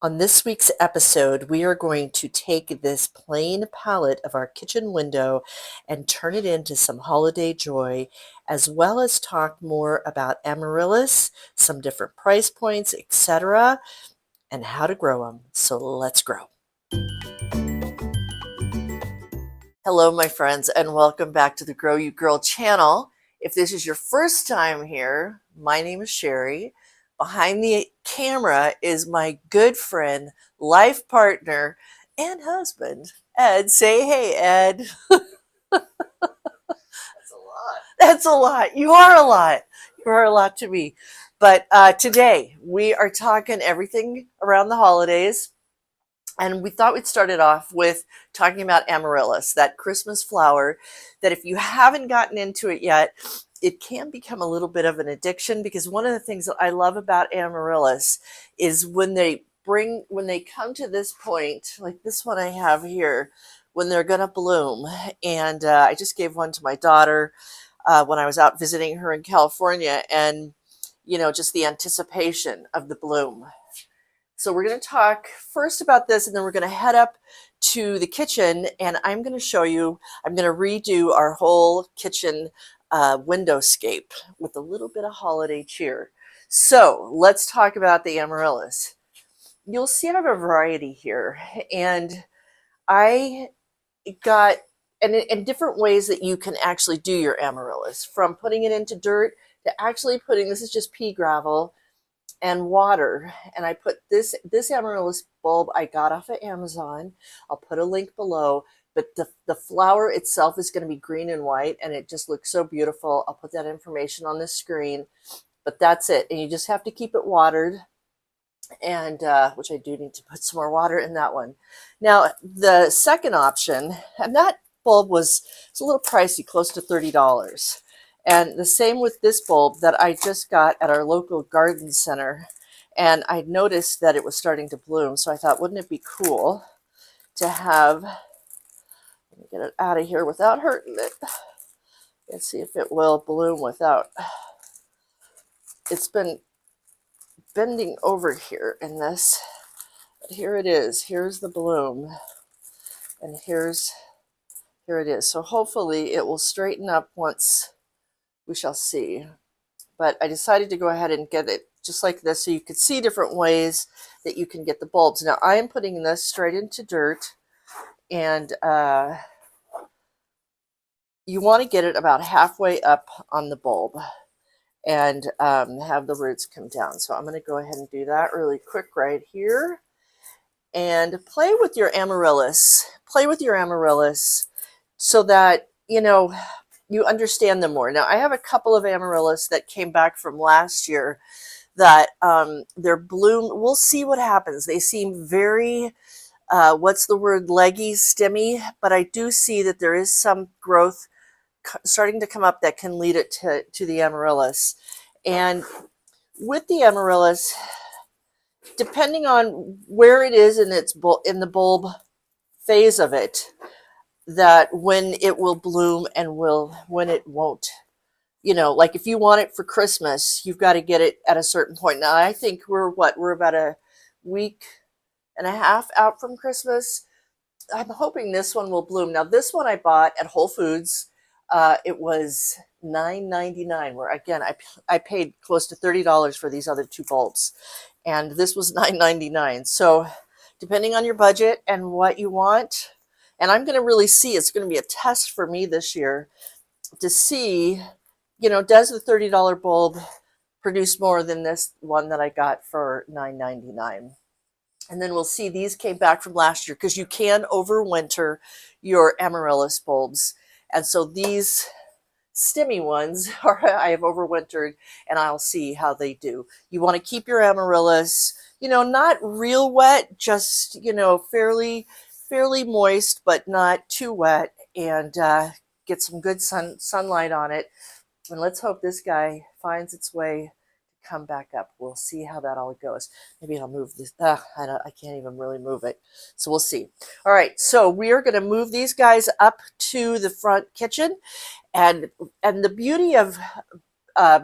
On this week's episode, we are going to take this plain palette of our kitchen window and turn it into some holiday joy, as well as talk more about amaryllis, some different price points, etc., and how to grow them. So let's grow. Hello, my friends, and welcome back to the Grow You Girl channel. If this is your first time here, my name is Sherry. Behind the camera is my good friend, life partner, and husband, Ed. Say hey, Ed. That's a lot. That's a lot. You are a lot. You are a lot to me. But today we are talking everything around the holidays. And we thought we'd start it off with talking about amaryllis, that Christmas flower that if you haven't gotten into it yet, it can become a little bit of an addiction, because one of the things that I love about amaryllis is when they come to this point, like this one I have here, when they're going to bloom. And I just gave one to my daughter when I was out visiting her in California, and just the anticipation of the bloom. So we're going to talk first about this, and then we're going to head up to the kitchen, and I'm going to show you, I'm going to redo our whole kitchen windowscape with a little bit of holiday cheer. So let's talk about the amaryllis. You'll see I have a variety here, and I got and different ways that you can actually do your amaryllis, from putting it into dirt to actually putting, this is just pea gravel and water. And I put this amaryllis bulb I got off of Amazon. I'll put a link below, but the flower itself is going to be green and white, and it just looks so beautiful. I'll put that information on the screen, but that's it. And you just have to keep it watered, and which I do need to put some more water in that one. Now the second option, and that bulb was a little pricey, close to $30. And the same with this bulb that I just got at our local garden center. And I noticed that it was starting to bloom. So I thought, wouldn't it be cool to have, let me get it out of here without hurting it. Let's see if it will bloom without, it's been bending over here in this. But here it is. Here's the bloom. And here it is. So hopefully it will straighten up once. We shall see. But I decided to go ahead and get it just like this, so you could see different ways that you can get the bulbs. Now I am putting this straight into dirt, and you want to get it about halfway up on the bulb and have the roots come down. So I'm going to go ahead and do that really quick right here. And play with your amaryllis. Play with your amaryllis so that, you understand them more. Now, I have a couple of amaryllis that came back from last year that their bloom, we'll see what happens. They seem very, what's the word, leggy, stemmy, but I do see that there is some growth starting to come up that can lead it to the amaryllis. And with the amaryllis, depending on where it is in in the bulb phase of it, that when it will bloom and when it won't. Like if you want it for Christmas, you've got to get it at a certain point. Now I think we're about a week and a half out from Christmas. I'm hoping this one will bloom. Now this one I bought at Whole Foods. It was $9.99, where again I paid close to $30 for these other two bulbs, and this was $9.99. So depending on your budget and what you want, and I'm going to really see, it's going to be a test for me this year to see, does the $30 bulb produce more than this one that I got for $9.99? And then we'll see, these came back from last year, because you can overwinter your amaryllis bulbs. And so these stemmy ones I have overwintered, and I'll see how they do. You want to keep your amaryllis, not real wet, just, fairly moist, but not too wet, and get some good sunlight on it. And let's hope this guy finds its way to come back up. We'll see how that all goes. Maybe I'll move this. I can't even really move it. So we'll see. All right. So we are going to move these guys up to the front kitchen. And the beauty of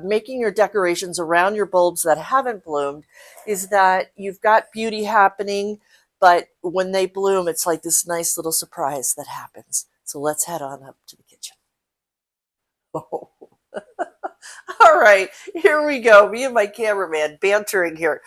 making your decorations around your bulbs that haven't bloomed is that you've got beauty happening, but when they bloom, it's like this nice little surprise that happens. So let's head on up to the kitchen. Oh. All right, here we go. Me and my cameraman bantering here.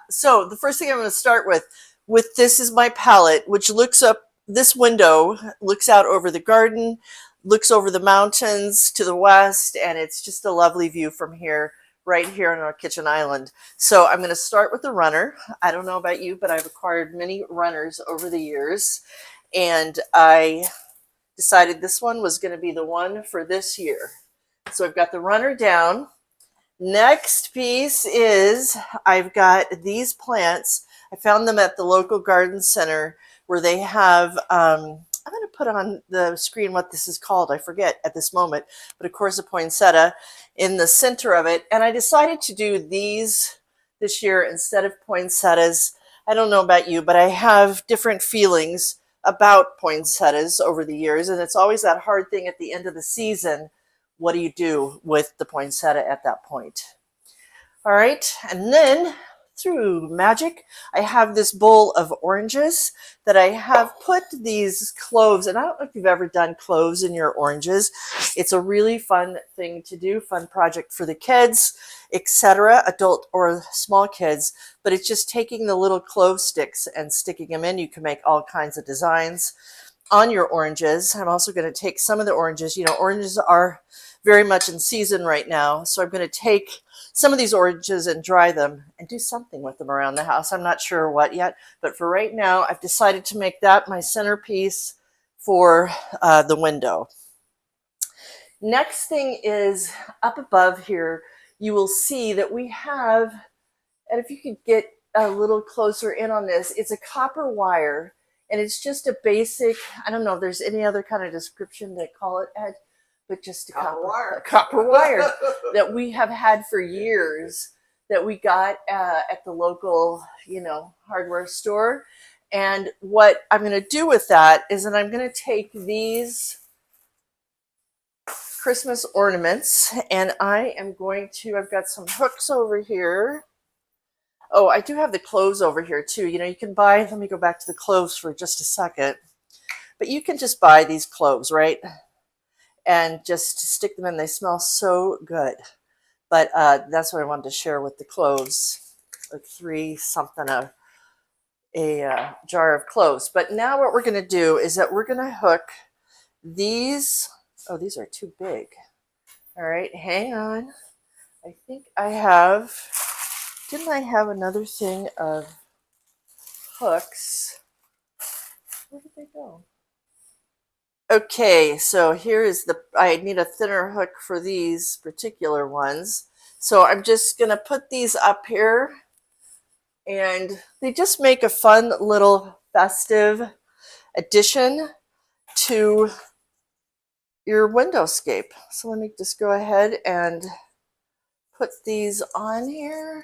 So the first thing I'm going to start with this is my palette, which looks up this window, looks out over the garden, looks over the mountains to the west, and it's just a lovely view from here, right here on our kitchen island. So I'm going to start with the runner. I don't know about you, but I've acquired many runners over the years, and I decided this one was going to be the one for this year. So I've got the runner down. Next piece is I've got these plants. I found them at the local garden center where they have, I'm going to put on the screen what this is called. I forget at this moment, but of course a poinsettia in the center of it. And I decided to do these this year instead of poinsettias. I don't know about you, but I have different feelings about poinsettias over the years. And it's always that hard thing at the end of the season. What do you do with the poinsettia at that point? All right, and then through magic, I have this bowl of oranges that I have put these cloves, and I don't know if you've ever done cloves in your oranges. It's a really fun thing to do, fun project for the kids, etc., adult or small kids, but it's just taking the little clove sticks and sticking them in. You can make all kinds of designs on your oranges. I'm also going to take some of the oranges. You know, oranges are very much in season right now. So I'm going to take some of these oranges and dry them and do something with them around the house. I'm not sure what yet, but for right now, I've decided to make that my centerpiece for the window. Next thing is up above here, you will see that we have, and if you could get a little closer in on this, it's a copper wire, and it's just a basic, I don't know if there's any other kind of description to call it, Ed, but just a copper wire that we have had for years, that we got at the local, you know, hardware store. And what I'm going to do with that is that I'm going to take these Christmas ornaments and I am going to, I've got some hooks over here. Oh, I do have the cloves over here too. You know, you can buy, let me go back to the cloves for just a second, but you can just buy these cloves, right? And just stick them in. They smell so good. But that's what I wanted to share with the cloves, like 3 something a jar of cloves. But now what we're going to do is that we're going to hook these. Oh, these are too big. All right, hang on. I think I have, didn't I have another thing of hooks? Where did they go? Okay, so here is the, I need a thinner hook for these particular ones. So I'm just going to put these up here, and they just make a fun little festive addition to your windowscape. So let me just go ahead and put these on here.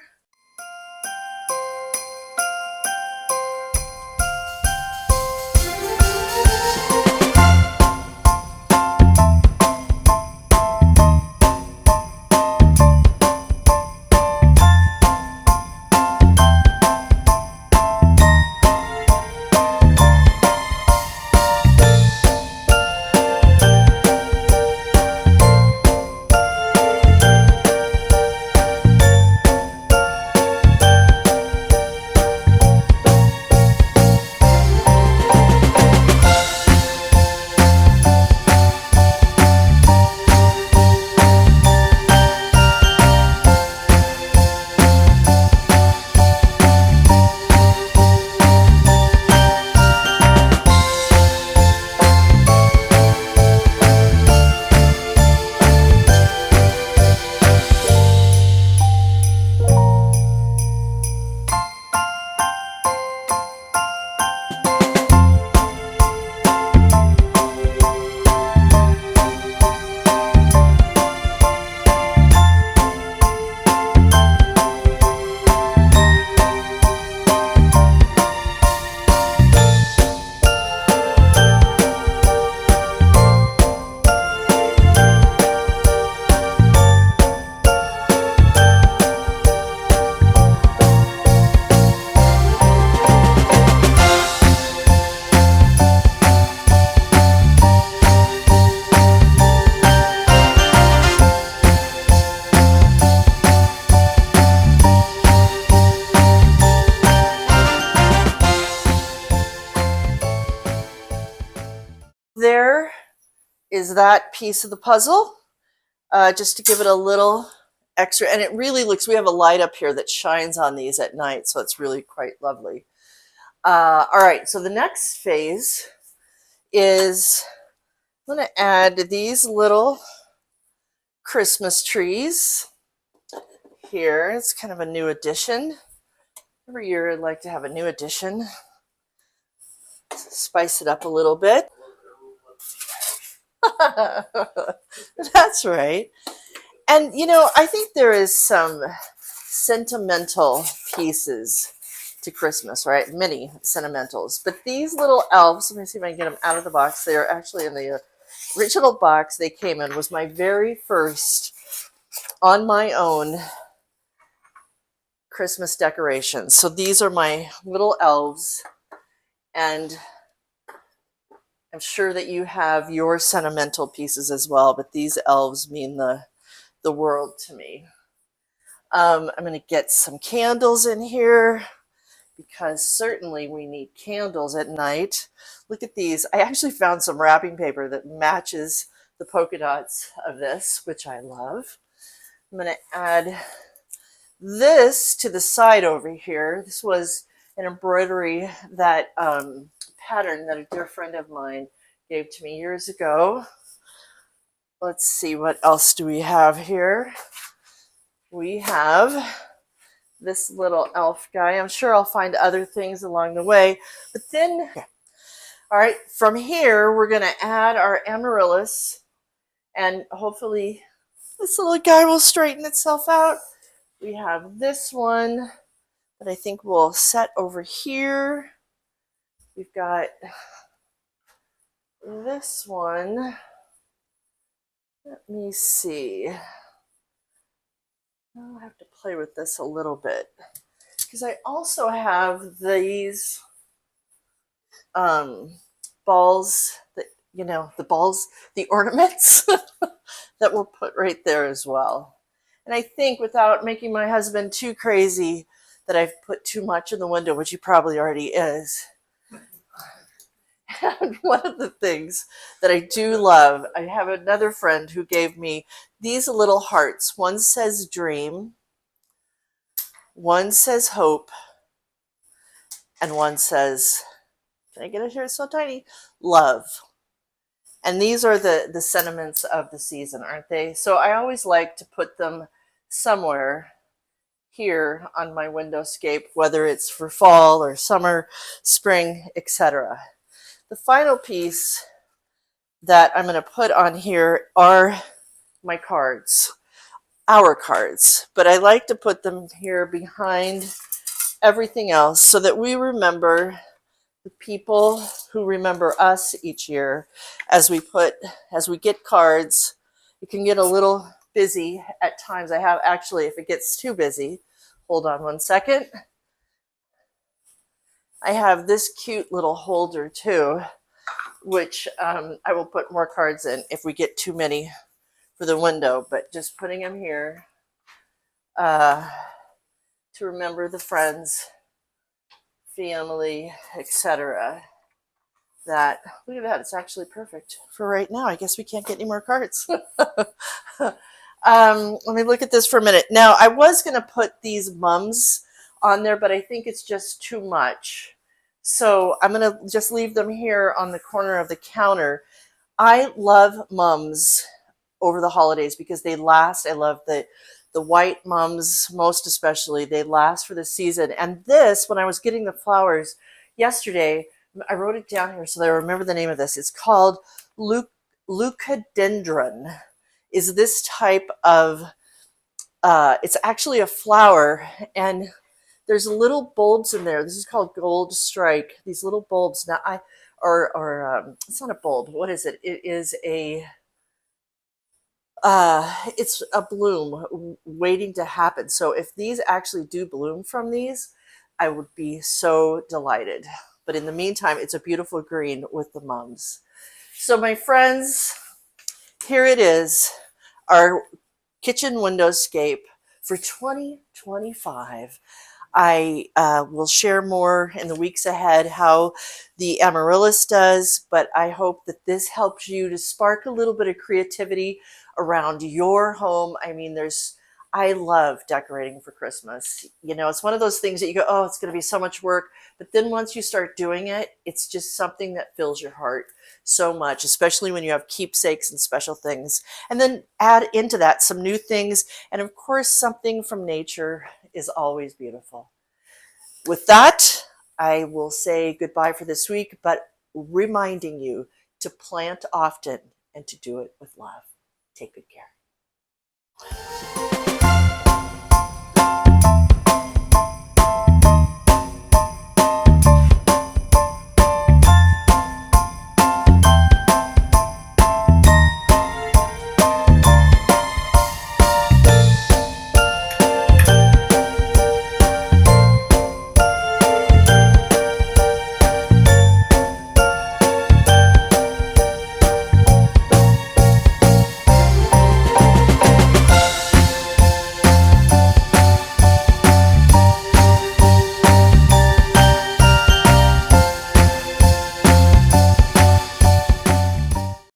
is that piece of the puzzle, just to give it a little extra. And it really looks, we have a light up here that shines on these at night, so it's really quite lovely. All right, so the next phase is I'm going to add these little Christmas trees here. It's kind of a new addition. Every year I'd like to have a new addition. Spice it up a little bit. That's right. And you know, I think there is some sentimental pieces to Christmas, right? Many sentimentals. But these little elves, let me see if I can get them out of the box. They are actually in the original box they came in, was my very first on my own Christmas decorations. So these are my little elves, and I'm sure that you have your sentimental pieces as well, but these elves mean the world to me. I'm going to get some candles in here because certainly we need candles at night. Look at these. I actually found some wrapping paper that matches the polka dots of this, which I love. I'm going to add this to the side over here. This was an embroidery that pattern that a dear friend of mine gave to me years ago. Let's see, what else do we have here? We have this little elf guy. I'm sure I'll find other things along the way. But then, all right, from here, we're going to add our Amaryllis, and hopefully this little guy will straighten itself out. We have this one that I think we'll set over here. We've got this one. Let me see. I'll have to play with this a little bit because I also have these balls that, you know, the balls, the ornaments that we'll put right there as well. And I think without making my husband too crazy that I've put too much in the window, which he probably already is. And one of the things that I do love, I have another friend who gave me these little hearts. One says dream, one says hope, and one says, can I get it here? It's so tiny. Love. And these are the sentiments of the season, aren't they? So I always like to put them somewhere here on my windowscape, whether it's for fall or summer, spring, etc. The final piece that I'm going to put on here are my cards, our cards, but I like to put them here behind everything else so that we remember the people who remember us each year as we get cards. It can get a little busy at times. I have actually, if it gets too busy, hold on one second. I have this cute little holder too, which I will put more cards in if we get too many for the window, but just putting them here to remember the friends, family, etc. That, look at that, it's actually perfect for right now. I guess we can't get any more cards. Let me look at this for a minute. Now, I was going to put these mums on there, but I think it's just too much. So I'm going to just leave them here on the corner of the counter. I love mums over the holidays because they last. I love the white mums, most especially. They last for the season. And this, when I was getting the flowers yesterday, I wrote it down here so that I remember the name of this. It's called leucadendron. Is this type of, it's actually a flower, and there's little bulbs in there. This is called gold strike. These little bulbs. Now it's not a bulb. What is it? It is it's a bloom waiting to happen. So if these actually do bloom from these, I would be so delighted. But in the meantime, it's a beautiful green with the mums. So my friends, here it is, our kitchen windowscape for 2025. I will share more in the weeks ahead how the Amaryllis does, but I hope that this helps you to spark a little bit of creativity around your home. I mean, I love decorating for Christmas. You know, it's one of those things that you go, oh, it's going to be so much work. But then once you start doing it, it's just something that fills your heart so much, especially when you have keepsakes and special things. And then add into that some new things. And of course, something from nature is always beautiful. With that, I will say goodbye for this week, but reminding you to plant often and to do it with love. Take good care.